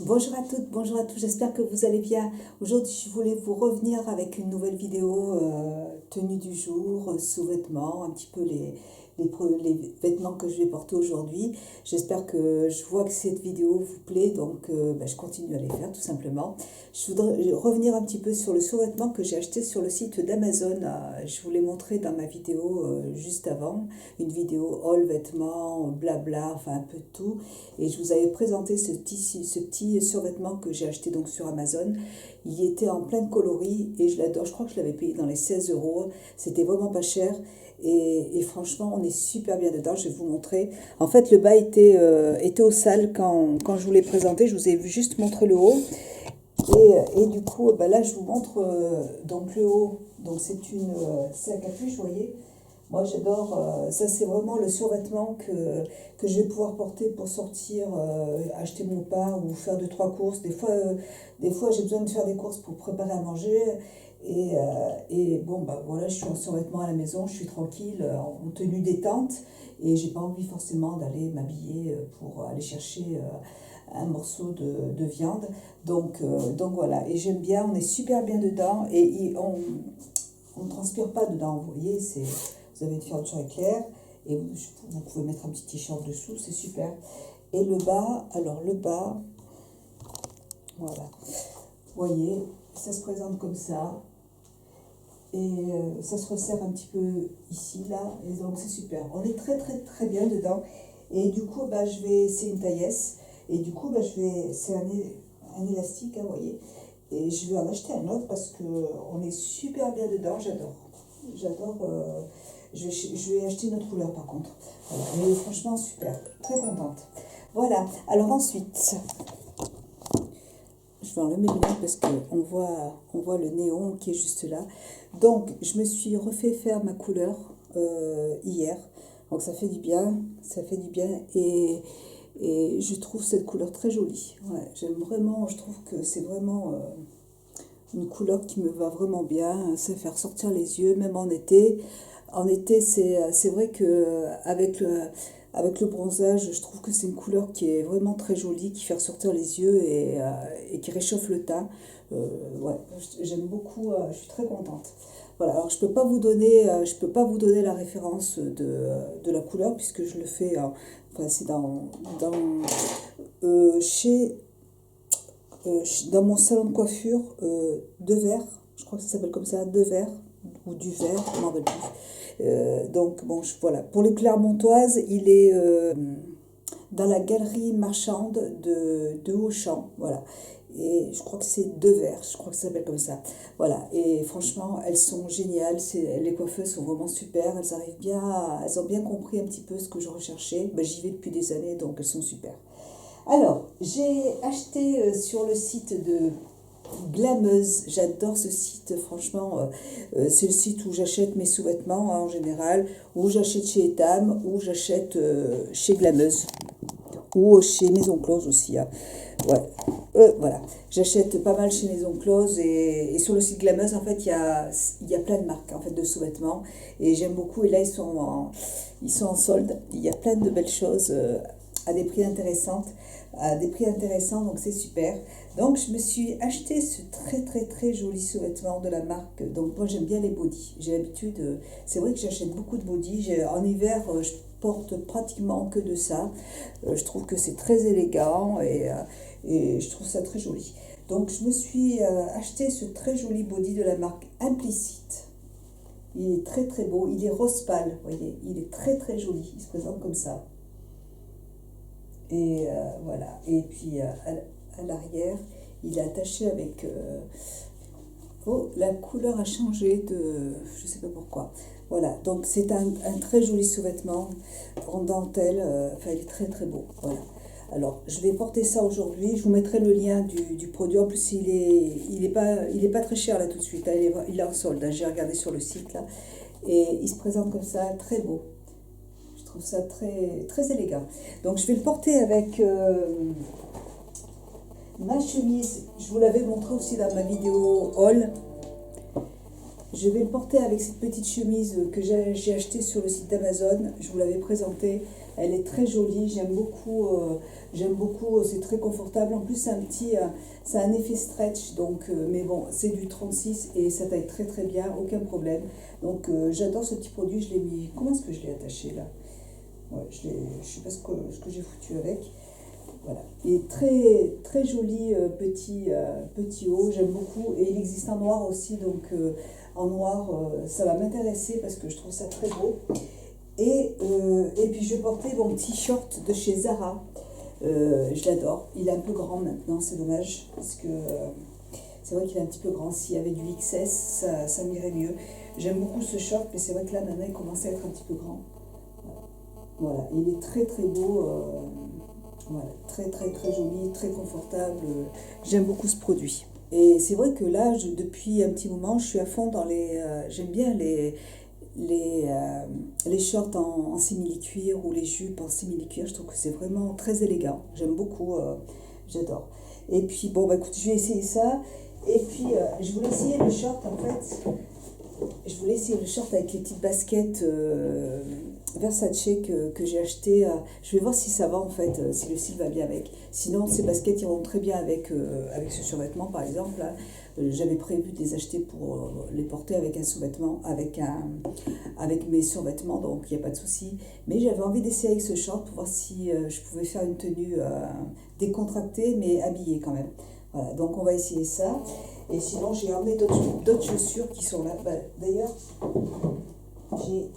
Bonjour à toutes, bonjour à tous, j'espère que vous allez bien. Aujourd'hui, je voulais vous revenir avec une nouvelle vidéo tenue du jour, sous-vêtements, un petit peu les vêtements que je vais porter aujourd'hui. J'espère que je vois que cette vidéo vous plaît, donc je continue à les faire tout simplement. Je voudrais revenir un petit peu sur le sous-vêtement que j'ai acheté sur le site d'Amazon. Je vous l'ai montré dans ma vidéo juste avant, une vidéo haul vêtements, blabla, enfin un peu de tout. Et je vous avais présenté ce petit survêtement que j'ai acheté donc sur Amazon. Il était en plein de coloris et je l'adore. Je crois que je l'avais payé dans les 16 euros. C'était vraiment pas cher. Et franchement, on est super bien dedans. Je vais vous montrer. En fait, le bas était au sale quand je vous l'ai présenté. Je vous ai juste montré le haut. Et du coup, là, je vous montre donc le haut. Donc, c'est un capuche, vous voyez. Moi, j'adore. Ça, c'est vraiment le survêtement que je vais pouvoir porter pour sortir, acheter mon pain ou faire 2, 3 courses. Des fois, j'ai besoin de faire des courses pour préparer à manger. Et bon, voilà, je suis en survêtement à la maison, je suis tranquille, en tenue détente. Et j'ai pas envie forcément d'aller m'habiller pour aller chercher un morceau de viande. Donc voilà. Et j'aime bien, on est super bien dedans. Et on ne transpire pas dedans, vous voyez, vous avez une fermeture éclair et vous pouvez mettre un petit t-shirt dessous, c'est super. Et le bas, voilà, vous voyez, ça se présente comme ça et ça se resserre un petit peu ici, là, et donc c'est super. On est très très très bien dedans et du coup, c'est une taille S et du coup, c'est un élastique, hein, vous voyez. Et je vais en acheter un autre parce qu'on est super bien dedans, j'adore. J'adore. Je vais acheter une autre couleur par contre. Voilà. Mais franchement, super. Très contente. Voilà. Alors ensuite, je vais enlever mes lunettes parce on voit le néon qui est juste là. Donc, je me suis refait faire ma couleur hier. Donc, ça fait du bien. Ça fait du bien. Et je trouve cette couleur très jolie. Ouais, j'aime vraiment. Je trouve que c'est vraiment une couleur qui me va vraiment bien. Ça fait ressortir les yeux, même en été. En été, c'est vrai que avec le bronzage, je trouve que c'est une couleur qui est vraiment très jolie, qui fait ressortir les yeux et qui réchauffe le teint. Ouais, j'aime beaucoup, je suis très contente. Voilà, alors je peux pas vous donner la référence de la couleur puisque je le fais, enfin c'est chez dans mon salon de coiffure, de verre, je crois que ça s'appelle comme ça, de verre ou du verre, je m'en rappelle plus. Donc bon, voilà. Pour les Clermontoises, il est dans la galerie marchande de Auchan, voilà. Et je crois que c'est deux verres, je crois que ça s'appelle comme ça. Voilà, et franchement, elles sont géniales, les coiffeuses sont vraiment super, elles ont bien compris un petit peu ce que je recherchais. J'y vais depuis des années, donc elles sont super. Alors, j'ai acheté sur le site de Glameuse, j'adore ce site, franchement, c'est le site où j'achète mes sous-vêtements, hein, en général, où j'achète chez Etam, où j'achète chez Glameuse, ou chez Maison Close aussi, hein. Ouais, voilà, j'achète pas mal chez Maison Close et sur le site Glameuse, en fait, il y a plein de marques en fait, de sous-vêtements et j'aime beaucoup. Et là, ils sont en solde, il y a plein de belles choses à des prix intéressants, donc c'est super. Donc je me suis acheté ce très très très joli sous-vêtement de la marque. Donc moi j'aime bien les bodys. J'ai l'habitude, c'est vrai que j'achète beaucoup de bodys. En hiver, je porte pratiquement que de ça. Je trouve que c'est très élégant et je trouve ça très joli. Donc je me suis acheté ce très joli body de la marque Implicite. Il est très très beau, il est rose pâle, vous voyez, il est très très joli, il se présente comme ça. Et voilà, et puis à l'arrière, il est attaché avec... oh, la couleur a changé je ne sais pas pourquoi. Voilà, donc c'est un très joli sous-vêtement en dentelle, enfin il est très très beau, voilà. Alors, je vais porter ça aujourd'hui. Je vous mettrai le lien du produit. En plus, il est pas très cher là tout de suite, hein. Il est en solde, hein. J'ai regardé sur le site là. Et il se présente comme ça, très beau. Je trouve ça très, très élégant. Donc, je vais le porter avec ma chemise. Je vous l'avais montré aussi dans ma vidéo haul. Je vais le porter avec cette petite chemise que j'ai achetée sur le site d'Amazon. Je vous l'avais présentée. Elle est très jolie, j'aime beaucoup, c'est très confortable. En plus, c'est un effet stretch, donc, mais bon, c'est du 36 et ça taille très très bien, aucun problème. Donc, j'adore ce petit produit, je l'ai mis, comment est-ce que je l'ai attaché là? Ouais, je sais pas ce que j'ai foutu avec. Voilà. Il est très, très joli petit haut, j'aime beaucoup. Et il existe en noir aussi, donc en noir, ça va m'intéresser parce que je trouve ça très beau. Et puis je vais porter mon petit short de chez Zara. Je l'adore. Il est un peu grand maintenant, c'est dommage. Parce que c'est vrai qu'il est un petit peu grand. S'il y avait du XS, ça m'irait mieux. J'aime beaucoup ce short, mais c'est vrai que là, maintenant, il commence à être un petit peu grand. Voilà, il est très très beau. Voilà, très très très joli, très confortable. J'aime beaucoup ce produit. Et c'est vrai que là, depuis un petit moment, je suis à fond dans j'aime bien les, euh, les shorts en simili-cuir ou les jupes en simili-cuir. Je trouve que c'est vraiment très élégant. J'aime beaucoup, j'adore. Et puis, bon, bah écoute, je vais essayer ça. Et puis, je voulais essayer le short en fait. Je voulais essayer le short avec les petites baskets Versace que j'ai acheté. Je vais voir si ça va en fait, si le style va bien avec. Sinon, ces baskets iront très bien avec ce survêtement par exemple. Là. J'avais prévu de les acheter pour les porter avec un sous-vêtement, avec mes survêtements, donc il n'y a pas de souci. Mais j'avais envie d'essayer avec ce short pour voir si je pouvais faire une tenue décontractée mais habillée quand même. Voilà, donc on va essayer ça. Et sinon, j'ai emmené d'autres chaussures qui sont là. Bah, d'ailleurs, j'ai...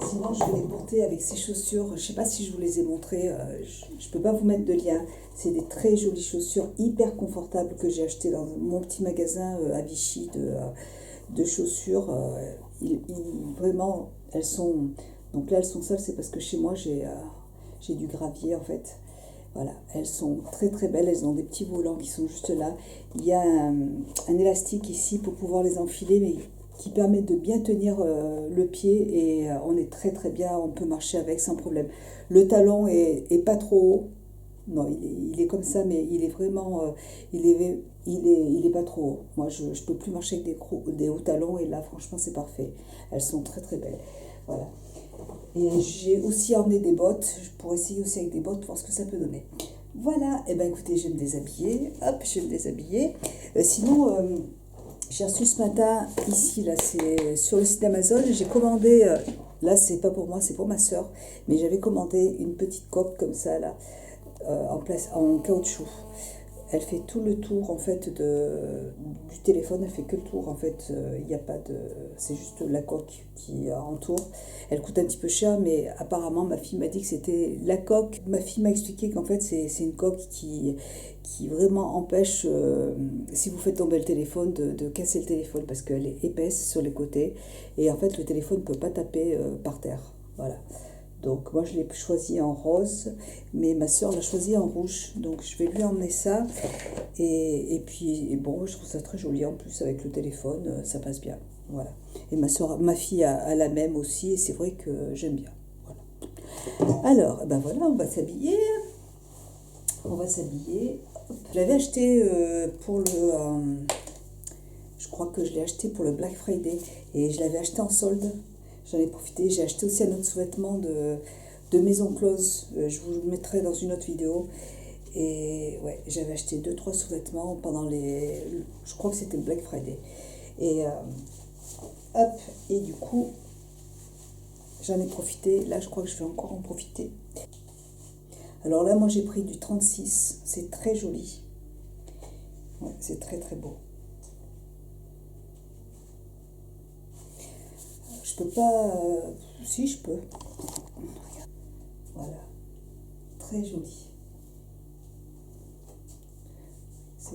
Sinon, je vais les porter avec ces chaussures. Je ne sais pas si je vous les ai montrées. Je ne peux pas vous mettre de lien. C'est des très jolies chaussures, hyper confortables que j'ai achetées dans mon petit magasin à Vichy de chaussures. Vraiment, elles sont... Donc là, elles sont sales, c'est parce que chez moi, j'ai du gravier en fait. Voilà, elles sont très très belles, elles ont des petits volants qui sont juste là. Il y a un élastique ici pour pouvoir les enfiler, mais qui permet de bien tenir le pied et on est très très bien, on peut marcher avec sans problème. Le talon est pas trop haut, non, il est comme ça, mais il est vraiment, il est pas trop haut. Moi, je peux plus marcher avec des hauts talons et là, franchement, c'est parfait. Elles sont très très belles. Voilà. Et j'ai aussi emmené des bottes, pour essayer aussi avec des bottes, voir ce que ça peut donner. Voilà, et ben écoutez, je vais me déshabiller. Hop, je vais me déshabiller. Sinon, j'ai reçu ce matin, ici, là, c'est sur le site d'Amazon, j'ai commandé, là, c'est pas pour moi, c'est pour ma soeur, mais j'avais commandé une petite coque comme ça, là, en caoutchouc. Elle fait tout le tour en fait du téléphone, elle fait que le tour en fait, il n'y a pas de... C'est juste la coque qui entoure. Elle coûte un petit peu cher, mais apparemment ma fille m'a dit que c'était la coque. Ma fille m'a expliqué qu'en fait c'est une coque qui vraiment empêche, si vous faites tomber le téléphone, de casser le téléphone parce qu'elle est épaisse sur les côtés et en fait le téléphone ne peut pas taper par terre. Voilà. Donc moi je l'ai choisi en rose, mais ma soeur l'a choisi en rouge. Donc je vais lui emmener ça. Et puis bon, je trouve ça très joli en plus avec le téléphone, ça passe bien. Voilà. Et ma fille a la même aussi, et c'est vrai que j'aime bien. Voilà. Alors, ben voilà, on va s'habiller. On va s'habiller. Je l'avais acheté pour je crois que je l'ai acheté pour le Black Friday. Et je l'avais acheté en solde. J'en ai profité, j'ai acheté aussi un autre sous-vêtement de Maison Close, je vous le mettrai dans une autre vidéo. Et ouais, j'avais acheté 2-3 sous-vêtements pendant je crois que c'était le Black Friday. Et hop, et du coup, j'en ai profité. Là, je crois que je vais encore en profiter. Alors là, moi j'ai pris du 36, c'est très joli. Ouais, c'est très très beau. Je peux pas... si, je peux. Voilà. Très joli. C'est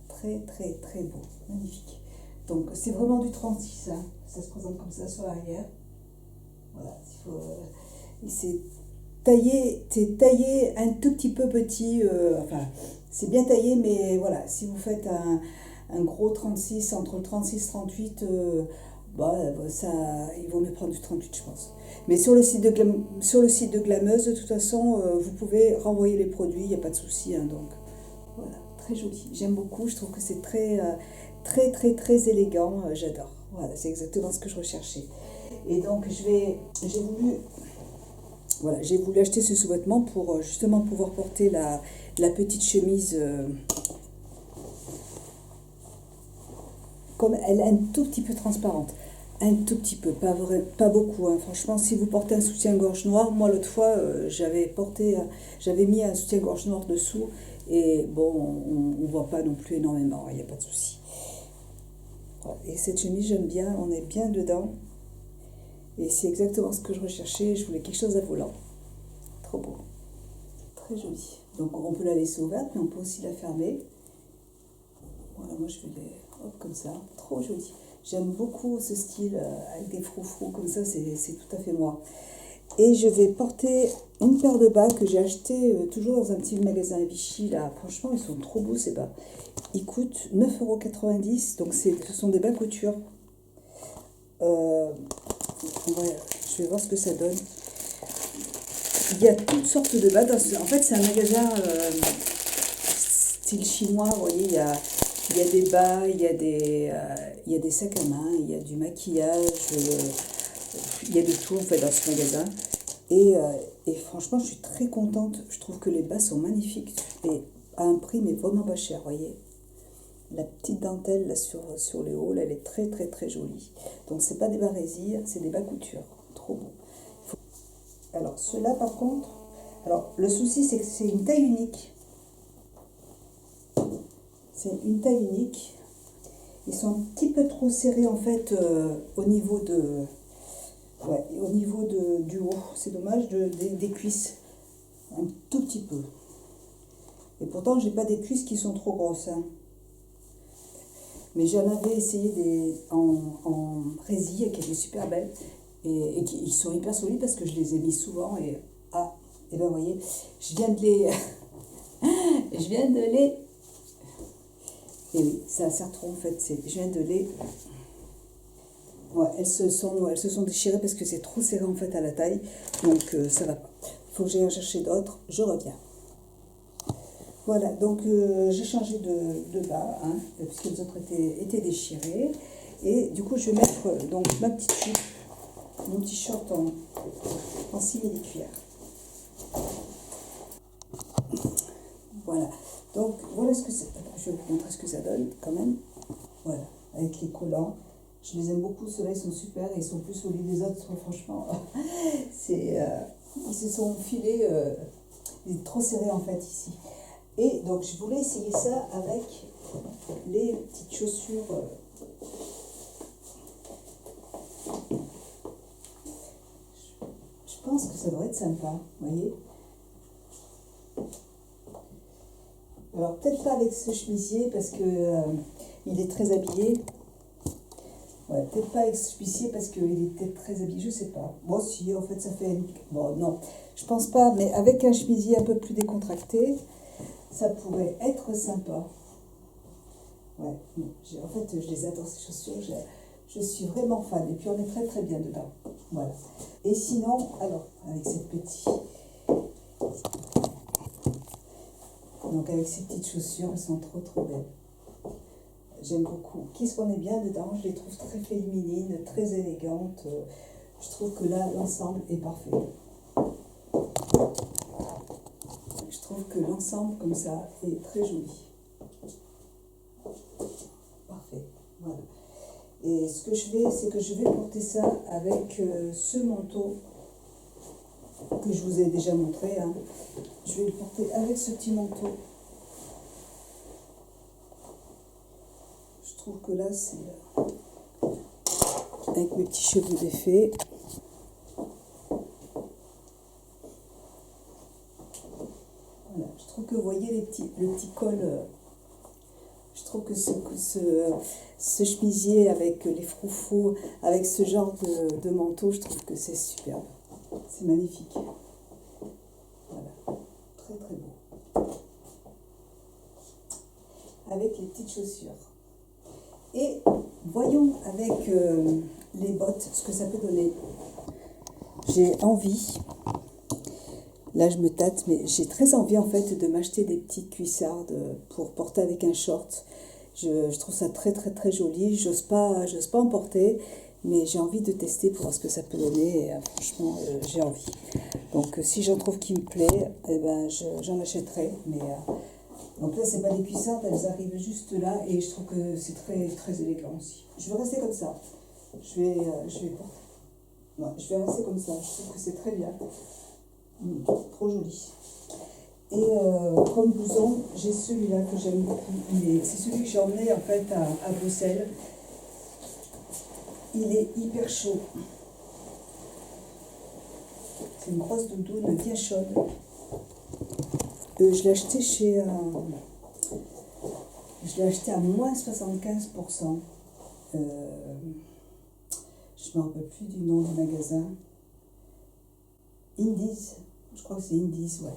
très, très, très beau. Magnifique. Donc, c'est vraiment du 36. Hein. Ça se présente comme ça sur l'arrière. Voilà. C'est taillé un tout petit peu petit. Enfin, c'est bien taillé, mais voilà. Si vous faites un gros 36, entre le 36 et 38... il vaut mieux prendre du 38, je pense. Mais sur le site de Glameuse, de toute façon, vous pouvez renvoyer les produits, il n'y a pas de souci. Hein, donc, voilà, très joli. J'aime beaucoup, je trouve que c'est très, très, très, très élégant. J'adore. Voilà, c'est exactement ce que je recherchais. Et donc, j'ai voulu Voilà, j'ai voulu acheter ce sous-vêtement pour justement pouvoir porter la petite chemise comme elle est un tout petit peu transparente. Un tout petit peu, pas beaucoup, hein. Franchement, si vous portez un soutien-gorge noir, moi l'autre fois, j'avais mis un soutien-gorge noir dessous, et bon, on ne voit pas non plus énormément, il n'y a pas de souci. Voilà. Et cette chemise, j'aime bien, on est bien dedans, et c'est exactement ce que je recherchais, je voulais quelque chose à volant. Trop beau, très joli. Donc on peut la laisser ouverte, mais on peut aussi la fermer. Voilà, moi je vais les... Hop, comme ça, trop joli. J'aime beaucoup ce style avec des froufrous comme ça, c'est tout à fait moi. Et je vais porter une paire de bas que j'ai acheté toujours dans un petit magasin à Vichy. Là, franchement, ils sont trop beaux ces bas. Ils coûtent 9,90 €, donc ce sont des bas couture. Je vais voir ce que ça donne. Il y a toutes sortes de bas. En fait, c'est un magasin style chinois, vous voyez, il y a des bas, il y a des sacs à main, il y a du maquillage, il y a de tout en fait dans ce magasin. Et franchement, je suis très contente. Je trouve que les bas sont magnifiques et à un prix mais vraiment pas cher, vous voyez. La petite dentelle là sur le haut, là, elle est très très très jolie. Donc c'est pas des bas résille, c'est des bas couture. Trop beau. Alors ceux-là par contre, alors le souci c'est que c'est une taille unique. C'est une taille unique. Ils sont un petit peu trop serrés en fait au niveau du haut. C'est dommage des cuisses. Un tout petit peu. Et pourtant, j'ai pas des cuisses qui sont trop grosses. Hein. Mais j'en avais essayé en résille qui étaient super belles. Et qui ils sont hyper solides parce que je les ai mis souvent. Et ben vous voyez, je viens de les... je viens de les... Et oui, ça sert trop en fait. Je viens de les... Ouais, elles se sont déchirées parce que c'est trop serré en fait à la taille. Donc ça va pas. Il faut que j'aille en chercher d'autres. Je reviens. Voilà, donc j'ai changé de bas, hein, puisque les autres étaient déchirés. Et du coup, je vais mettre donc ma petite jupe, mon t-shirt en simili-cuir. Voilà, donc voilà ce que c'est. Je vais vous montrer ce que ça donne quand même. Voilà, avec les collants. Je les aime beaucoup, ceux-là ils sont super et ils sont plus solides des autres, franchement. Ils se sont filés, il est trop serré en fait ici. Et donc je voulais essayer ça avec les petites chaussures. Je pense que ça devrait être sympa, vous voyez. Alors peut-être pas avec ce chemisier parce que il est très habillé. Ouais, peut-être pas avec ce chemisier parce qu'il est peut-être très habillé, je sais pas. Moi si, en fait ça fait... Bon non, je pense pas, mais avec un chemisier un peu plus décontracté, ça pourrait être sympa. Ouais, en fait je les adore ces chaussures, je suis vraiment fan. Et puis on est très très bien dedans. Voilà. Et sinon, alors, avec cette petite... Donc avec ces petites chaussures, elles sont trop trop belles. J'aime beaucoup. Qu'est-ce qu'on est bien dedans? Je les trouve très féminines, très élégantes. Je trouve que là, l'ensemble est parfait. Je trouve que l'ensemble, comme ça, est très joli. Parfait. Voilà. Et ce que je fais, c'est que je vais porter ça avec ce manteau que je vous ai déjà montré. Hein. Je vais le porter avec ce petit manteau. Je trouve que là, c'est avec mes petits cheveux défaits. Voilà, je trouve que vous voyez le petit col. Je trouve que ce chemisier avec les froufrous, avec ce genre de manteau, je trouve que c'est superbe. C'est magnifique. Voilà, très très beau. Avec les petites chaussures. Et voyons avec les bottes ce que ça peut donner. J'ai envie, là je me tâte, mais j'ai très envie en fait de m'acheter des petites cuissardes pour porter avec un short. Je trouve ça très très très joli, j'ose pas en porter, Mais j'ai envie de tester pour voir ce que ça peut donner. Et, franchement, j'ai envie. Donc, si j'en trouve qui me plaît, eh ben, j'en achèterai. Mais, donc là, c'est pas des cuissardes, elles arrivent juste là. Et je trouve que c'est très, très élégant aussi. Je vais rester comme ça. Je vais rester comme ça. Je trouve que c'est très bien. Trop joli. Et comme blouson, j'ai celui-là que j'aime beaucoup. C'est celui que j'ai emmené en fait à Bruxelles. Il est hyper chaud. C'est une grosse doudoune bien chaude. Je l'ai acheté je l'ai acheté à moins 75%. Je ne me rappelle plus du nom du magasin. Indies. Je crois que c'est Indies, ouais.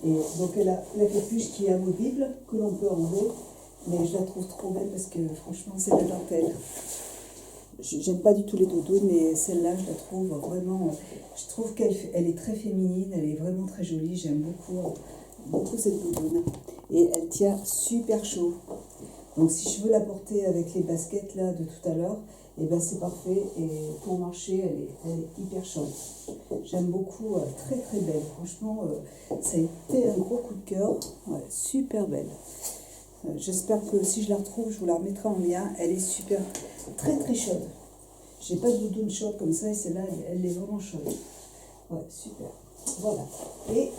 Et donc elle a la capuche qui est amovible, que l'on peut enlever, mais je la trouve trop belle parce que franchement c'est de la dentelle. J'aime pas du tout les doudounes, mais celle-là je la trouve vraiment, je trouve qu'elle est très féminine, elle est vraiment très jolie, j'aime beaucoup cette doudoune. Et elle tient super chaud. Donc si je veux la porter avec les baskets là de tout à l'heure, et ben c'est parfait, et pour marcher elle est hyper chaude. J'aime beaucoup, très très belle, franchement ça a été un gros coup de cœur, ouais, super belle. J'espère que si je la retrouve, je vous la remettrai en lien, elle est super, très très chaude. J'ai pas de doudoune chaude comme ça, et celle-là elle est vraiment chaude. Ouais, super, voilà. Et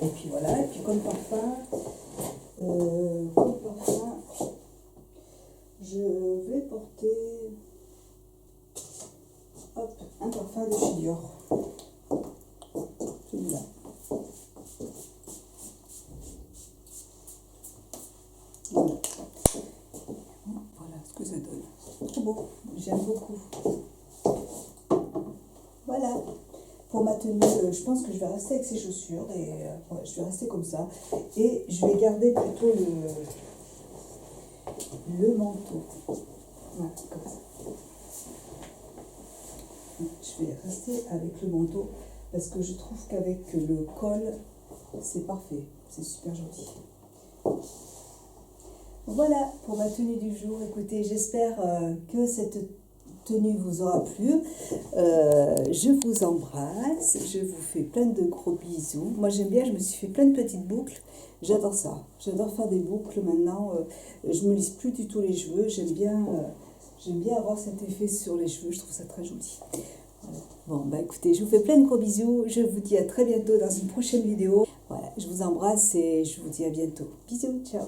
puis voilà, et puis comme parfum, je vais porter un parfum de chez Dior. Celui-là. Voilà. Voilà ce que ça donne. Trop beau, j'aime beaucoup. Voilà. Pour ma tenue, je pense que je vais rester avec ces chaussures et ouais, je vais rester comme ça. Et je vais garder plutôt le manteau. Voilà, comme ça. Je vais rester avec le manteau parce que je trouve qu'avec le col, c'est parfait. C'est super joli. Voilà pour ma tenue du jour. Écoutez, j'espère que cette tenue vous aura plu. Je vous embrasse. Je vous fais plein de gros bisous. Moi, j'aime bien, je me suis fait plein de petites boucles. J'adore ça. J'adore faire des boucles maintenant. Je me lisse plus du tout les cheveux. J'aime bien avoir cet effet sur les cheveux. Je trouve ça très joli. Voilà. Bon, bah écoutez, je vous fais plein de gros bisous. Je vous dis à très bientôt dans une prochaine vidéo. Voilà, je vous embrasse et je vous dis à bientôt. Bisous, ciao.